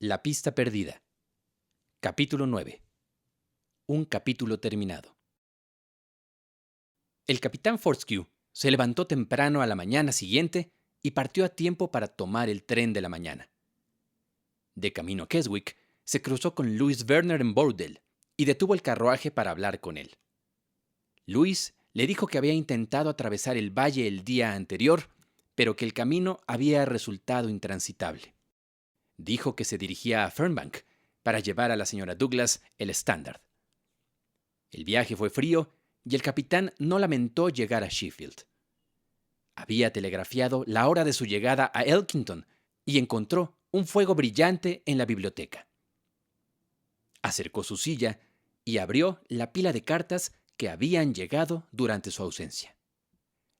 La pista perdida. Capítulo 9. Un capítulo terminado. El capitán Fortescue se levantó temprano a la mañana siguiente y partió a tiempo para tomar el tren de la mañana. De camino a Keswick, se cruzó con Louis Werner en Bourdelle y detuvo el carruaje para hablar con él. Louis le dijo que había intentado atravesar el valle el día anterior, pero que el camino había resultado intransitable. Dijo que se dirigía a Fernbank para llevar a la señora Douglas el Standard. El viaje fue frío y el capitán no lamentó llegar a Sheffield. Había telegrafiado la hora de su llegada a Elkington y encontró un fuego brillante en la biblioteca. Acercó su silla y abrió la pila de cartas que habían llegado durante su ausencia.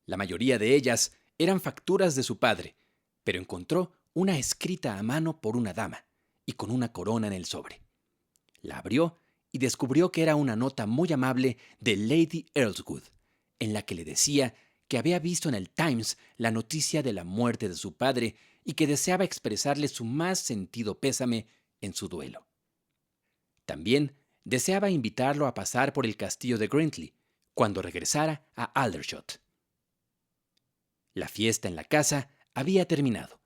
La mayoría de ellas eran facturas de su padre, pero encontró una escrita a mano por una dama y con una corona en el sobre. La abrió y descubrió que era una nota muy amable de Lady Earlswood, en la que le decía que había visto en el Times la noticia de la muerte de su padre y que deseaba expresarle su más sentido pésame en su duelo. También deseaba invitarlo a pasar por el castillo de Grantley cuando regresara a Aldershot. La fiesta en la casa había terminado,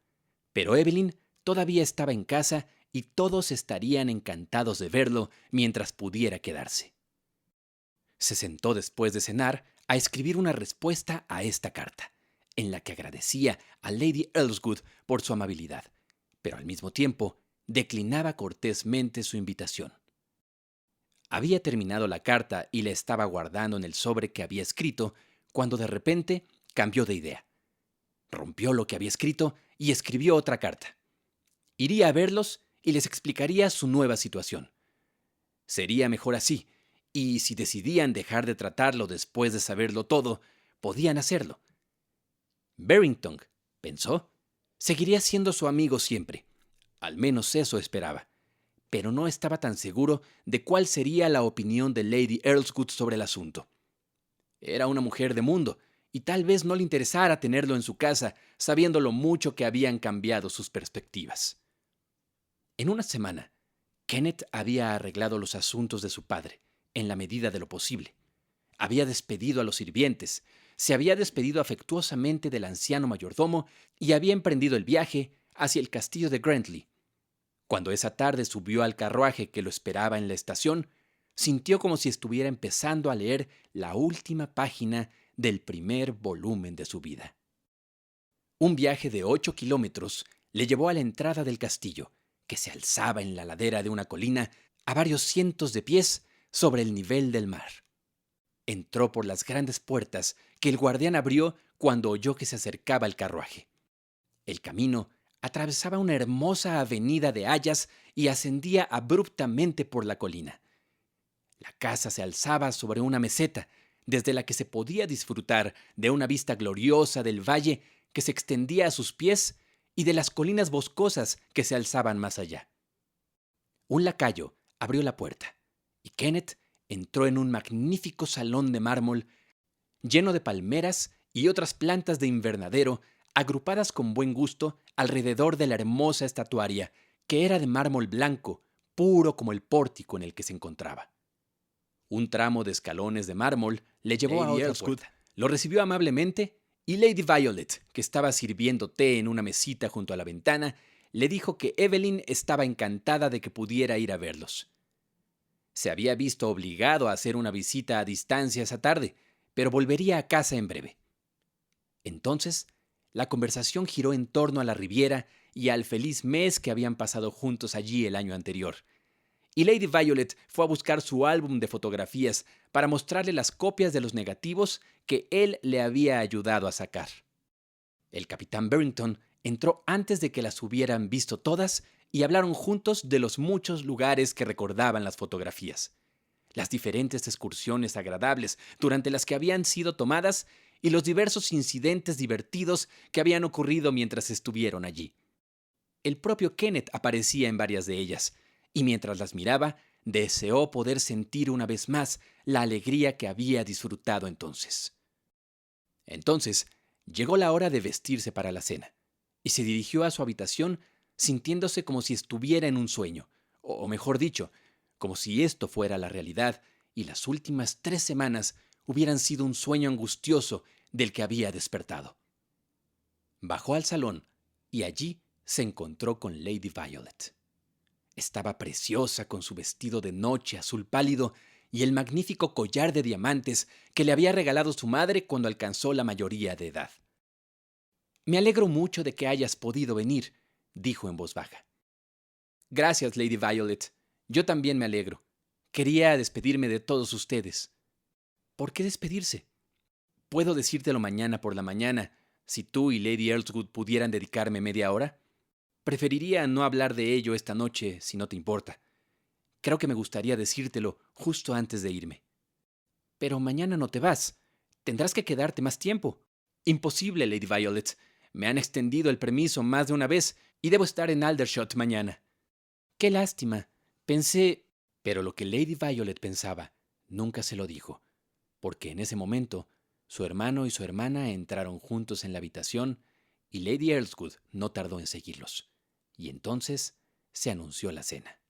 pero Evelyn todavía estaba en casa y todos estarían encantados de verlo mientras pudiera quedarse. Se sentó después de cenar a escribir una respuesta a esta carta, en la que agradecía a Lady Earlswood por su amabilidad, pero al mismo tiempo declinaba cortésmente su invitación. Había terminado la carta y la estaba guardando en el sobre que había escrito cuando de repente cambió de idea. Rompió lo que había escrito y escribió otra carta. Iría a verlos y les explicaría su nueva situación. Sería mejor así, y si decidían dejar de tratarlo después de saberlo todo, podían hacerlo. Barrington, pensó, seguiría siendo su amigo siempre. Al menos eso esperaba. Pero no estaba tan seguro de cuál sería la opinión de Lady Earlswood sobre el asunto. Era una mujer de mundo, y tal vez no le interesara tenerlo en su casa, sabiendo lo mucho que habían cambiado sus perspectivas. En una semana, Kenneth había arreglado los asuntos de su padre, en la medida de lo posible. Había despedido a los sirvientes, se había despedido afectuosamente del anciano mayordomo y había emprendido el viaje hacia el castillo de Grantley. Cuando esa tarde subió al carruaje que lo esperaba en la estación, sintió como si estuviera empezando a leer la última página del primer volumen de su vida. Un viaje de 8 kilómetros le llevó a la entrada del castillo, que se alzaba en la ladera de una colina a varios cientos de pies sobre el nivel del mar. Entró por las grandes puertas que el guardián abrió cuando oyó que se acercaba el carruaje. El camino atravesaba una hermosa avenida de hayas y ascendía abruptamente por la colina. La casa se alzaba sobre una meseta, desde la que se podía disfrutar de una vista gloriosa del valle que se extendía a sus pies y de las colinas boscosas que se alzaban más allá. Un lacayo abrió la puerta y Kenneth entró en un magnífico salón de mármol lleno de palmeras y otras plantas de invernadero agrupadas con buen gusto alrededor de la hermosa estatuaria, que era de mármol blanco, puro como el pórtico en el que se encontraba. Un tramo de escalones de mármol le llevó a otra puerta. Lo recibió amablemente y Lady Violet, que estaba sirviendo té en una mesita junto a la ventana, le dijo que Evelyn estaba encantada de que pudiera ir a verlos. Se había visto obligado a hacer una visita a distancia esa tarde, pero volvería a casa en breve. Entonces, la conversación giró en torno a la Riviera y al feliz mes que habían pasado juntos allí el año anterior. Y Lady Violet fue a buscar su álbum de fotografías para mostrarle las copias de los negativos que él le había ayudado a sacar. El capitán Barrington entró antes de que las hubieran visto todas y hablaron juntos de los muchos lugares que recordaban las fotografías, las diferentes excursiones agradables durante las que habían sido tomadas y los diversos incidentes divertidos que habían ocurrido mientras estuvieron allí. El propio Kenneth aparecía en varias de ellas, y mientras las miraba, deseó poder sentir una vez más la alegría que había disfrutado entonces. Entonces, llegó la hora de vestirse para la cena, y se dirigió a su habitación sintiéndose como si estuviera en un sueño, o mejor dicho, como si esto fuera la realidad y las últimas 3 semanas hubieran sido un sueño angustioso del que había despertado. Bajó al salón y allí se encontró con Lady Violet. Estaba preciosa con su vestido de noche azul pálido y el magnífico collar de diamantes que le había regalado su madre cuando alcanzó la mayoría de edad. «Me alegro mucho de que hayas podido venir», dijo en voz baja. «Gracias, Lady Violet. Yo también me alegro. Quería despedirme de todos ustedes». «¿Por qué despedirse?» «Puedo decírtelo mañana por la mañana, si tú y Lady Earlswood pudieran dedicarme media hora. Preferiría no hablar de ello esta noche, si no te importa. Creo que me gustaría decírtelo justo antes de irme». «Pero mañana no te vas. Tendrás que quedarte más tiempo». «Imposible, Lady Violet. Me han extendido el permiso más de una vez y debo estar en Aldershot mañana». «Qué lástima. Pensé...» Pero lo que Lady Violet pensaba nunca se lo dijo, porque en ese momento su hermano y su hermana entraron juntos en la habitación y Lady Earlswood no tardó en seguirlos. Y entonces se anunció la cena.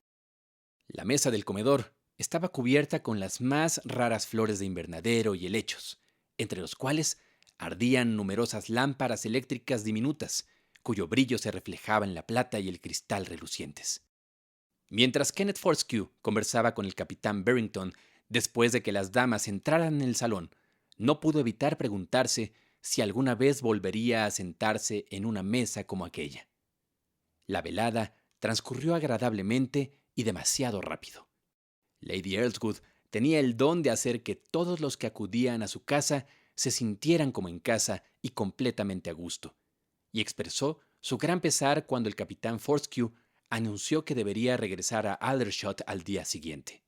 La mesa del comedor estaba cubierta con las más raras flores de invernadero y helechos, entre los cuales ardían numerosas lámparas eléctricas diminutas, cuyo brillo se reflejaba en la plata y el cristal relucientes. Mientras Kenneth Fortescue conversaba con el capitán Barrington después de que las damas entraran en el salón, no pudo evitar preguntarse si alguna vez volvería a sentarse en una mesa como aquella. La velada transcurrió agradablemente y demasiado rápido. Lady Earlswood tenía el don de hacer que todos los que acudían a su casa se sintieran como en casa y completamente a gusto, y expresó su gran pesar cuando el capitán Fortescue anunció que debería regresar a Aldershot al día siguiente.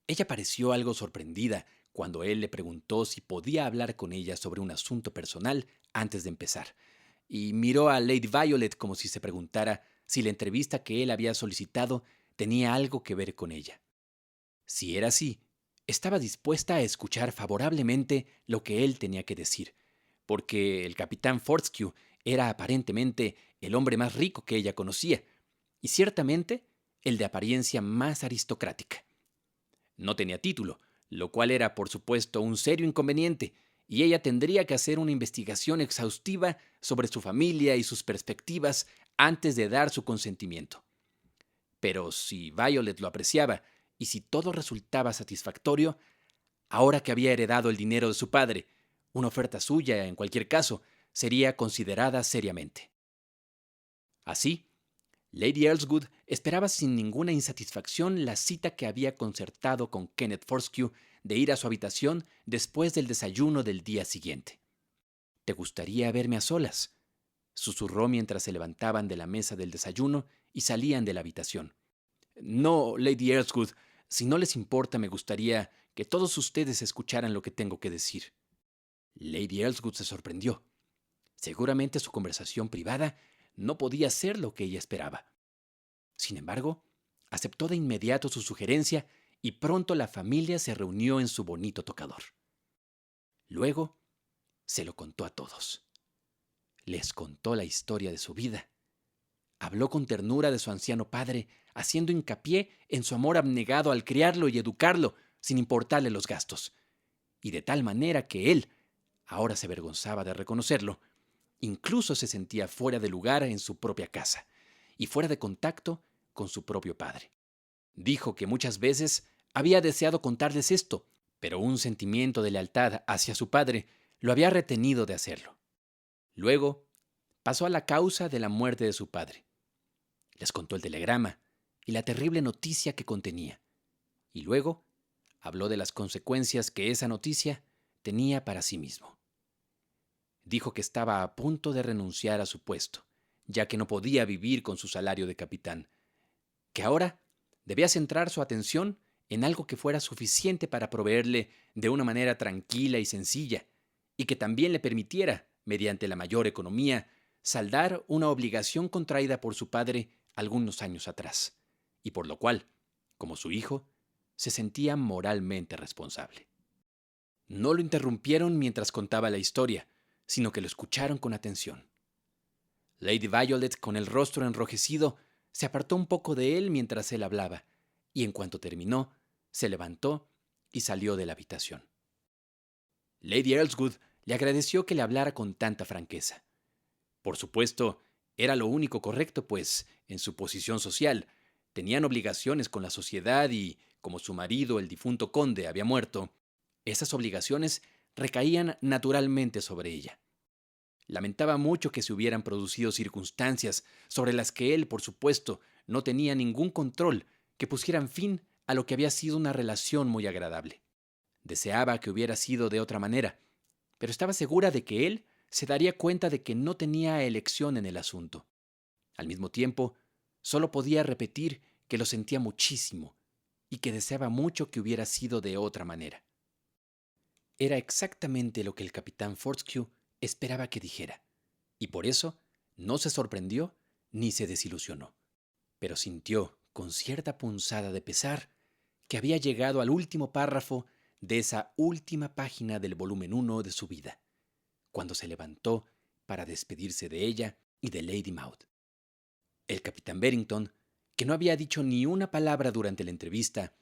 Ella pareció algo sorprendida cuando él le preguntó si podía hablar con ella sobre un asunto personal antes de empezar, y miró a Lady Violet como si se preguntara si la entrevista que él había solicitado tenía algo que ver con ella. Si era así, estaba dispuesta a escuchar favorablemente lo que él tenía que decir, porque el capitán Fortescue era aparentemente el hombre más rico que ella conocía, y ciertamente el de apariencia más aristocrática. No tenía título, lo cual era, por supuesto, un serio inconveniente, y ella tendría que hacer una investigación exhaustiva sobre su familia y sus perspectivas antes de dar su consentimiento. Pero si Violet lo apreciaba y si todo resultaba satisfactorio, ahora que había heredado el dinero de su padre, una oferta suya, en cualquier caso, sería considerada seriamente. Así, Lady Earlswood esperaba sin ninguna insatisfacción la cita que había concertado con Kenneth Fortescue de ir a su habitación después del desayuno del día siguiente. «¿Te gustaría verme a solas?», susurró mientras se levantaban de la mesa del desayuno y salían de la habitación. «No, Lady Earlswood, si no les importa, me gustaría que todos ustedes escucharan lo que tengo que decir». Lady Earlswood se sorprendió. Seguramente su conversación privada no podía ser lo que ella esperaba. Sin embargo, aceptó de inmediato su sugerencia y pronto la familia se reunió en su bonito tocador. Luego, se lo contó a todos. Les contó la historia de su vida. Habló con ternura de su anciano padre, haciendo hincapié en su amor abnegado al criarlo y educarlo, sin importarle los gastos, y de tal manera que él, ahora se avergonzaba de reconocerlo, incluso se sentía fuera de lugar en su propia casa y fuera de contacto con su propio padre. Dijo que muchas veces había deseado contarles esto, pero un sentimiento de lealtad hacia su padre lo había retenido de hacerlo. Luego pasó a la causa de la muerte de su padre. Les contó el telegrama y la terrible noticia que contenía, y luego habló de las consecuencias que esa noticia tenía para sí mismo. Dijo que estaba a punto de renunciar a su puesto, ya que no podía vivir con su salario de capitán, que ahora debía centrar su atención en algo que fuera suficiente para proveerle de una manera tranquila y sencilla, y que también le permitiera, mediante la mayor economía, saldar una obligación contraída por su padre algunos años atrás, y por lo cual, como su hijo, se sentía moralmente responsable. No lo interrumpieron mientras contaba la historia, sino que lo escucharon con atención. Lady Violet, con el rostro enrojecido, se apartó un poco de él mientras él hablaba, y en cuanto terminó, se levantó y salió de la habitación. Lady Earlswood le agradeció que le hablara con tanta franqueza. Por supuesto, era lo único correcto, pues, en su posición social, tenían obligaciones con la sociedad y, como su marido, el difunto conde, había muerto, esas obligaciones recaían naturalmente sobre ella. Lamentaba mucho que se hubieran producido circunstancias sobre las que él, por supuesto, no tenía ningún control, que pusieran fin a lo que había sido una relación muy agradable. Deseaba que hubiera sido de otra manera, pero estaba segura de que él se daría cuenta de que no tenía elección en el asunto. Al mismo tiempo, solo podía repetir que lo sentía muchísimo y que deseaba mucho que hubiera sido de otra manera. Era exactamente lo que el capitán Fortescue esperaba que dijera, y por eso no se sorprendió ni se desilusionó, pero sintió, con cierta punzada de pesar, que había llegado al último párrafo de esa última página del volumen 1 de su vida, cuando se levantó para despedirse de ella y de Lady Maud. El capitán Berrington, que no había dicho ni una palabra durante la entrevista,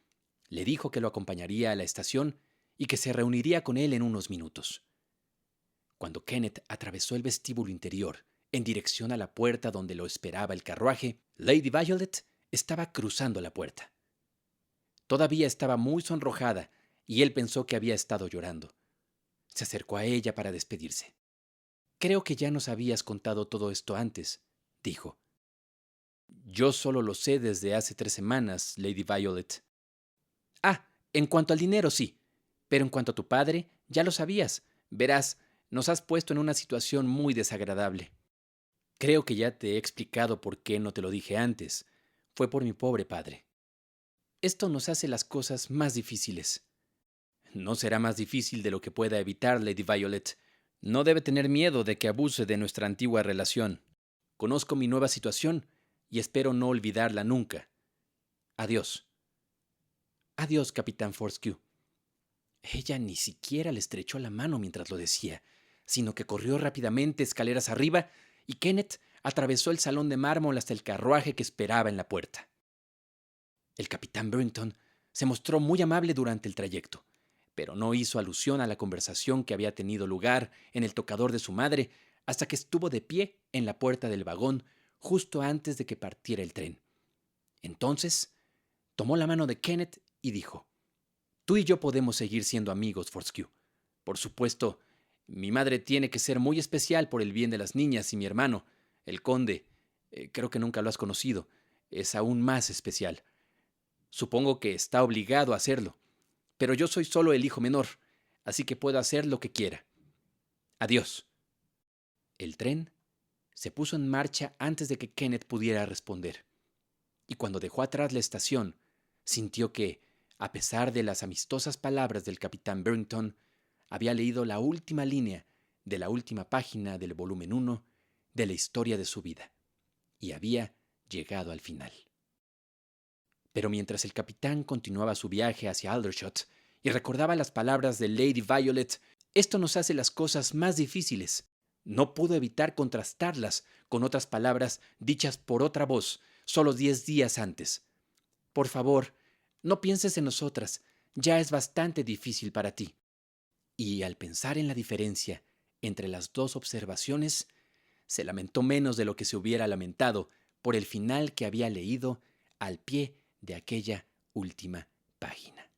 le dijo que lo acompañaría a la estación y que se reuniría con él en unos minutos. Cuando Kenneth atravesó el vestíbulo interior en dirección a la puerta donde lo esperaba el carruaje, Lady Violet estaba cruzando la puerta. Todavía estaba muy sonrojada y él pensó que había estado llorando. Se acercó a ella para despedirse. «Creo que ya nos habías contado todo esto antes», dijo. «Yo solo lo sé desde hace 3 semanas, Lady Violet». «Ah, en cuanto al dinero, sí. Pero en cuanto a tu padre, ya lo sabías. Verás, nos has puesto en una situación muy desagradable. Creo que ya te he explicado por qué no te lo dije antes. Fue por mi pobre padre. Esto nos hace las cosas más difíciles». «No será más difícil de lo que pueda evitar, Lady Violet. No debe tener miedo de que abuse de nuestra antigua relación. Conozco mi nueva situación y espero no olvidarla nunca. Adiós». «Adiós, capitán Fortescue». Ella ni siquiera le estrechó la mano mientras lo decía, sino que corrió rápidamente escaleras arriba y Kenneth atravesó el salón de mármol hasta el carruaje que esperaba en la puerta. El capitán Berrington se mostró muy amable durante el trayecto, pero no hizo alusión a la conversación que había tenido lugar en el tocador de su madre hasta que estuvo de pie en la puerta del vagón justo antes de que partiera el tren. Entonces, tomó la mano de Kenneth y dijo: «Tú y yo podemos seguir siendo amigos, Fortescue. Por supuesto, mi madre tiene que ser muy especial por el bien de las niñas y mi hermano, el conde, creo que nunca lo has conocido, es aún más especial. Supongo que está obligado a hacerlo, pero yo soy solo el hijo menor, así que puedo hacer lo que quiera. Adiós». El tren se puso en marcha antes de que Kenneth pudiera responder, y cuando dejó atrás la estación, sintió que, a pesar de las amistosas palabras del capitán Berrington, había leído la última línea de la última página del volumen 1 de la historia de su vida, y había llegado al final. Pero mientras el capitán continuaba su viaje hacia Aldershot y recordaba las palabras de Lady Violet, «Esto nos hace las cosas más difíciles», no pudo evitar contrastarlas con otras palabras dichas por otra voz solo 10 días antes. «Por favor, no pienses en nosotras, ya es bastante difícil para ti». Y al pensar en la diferencia entre las dos observaciones, se lamentó menos de lo que se hubiera lamentado por el final que había leído al pie de aquella última página.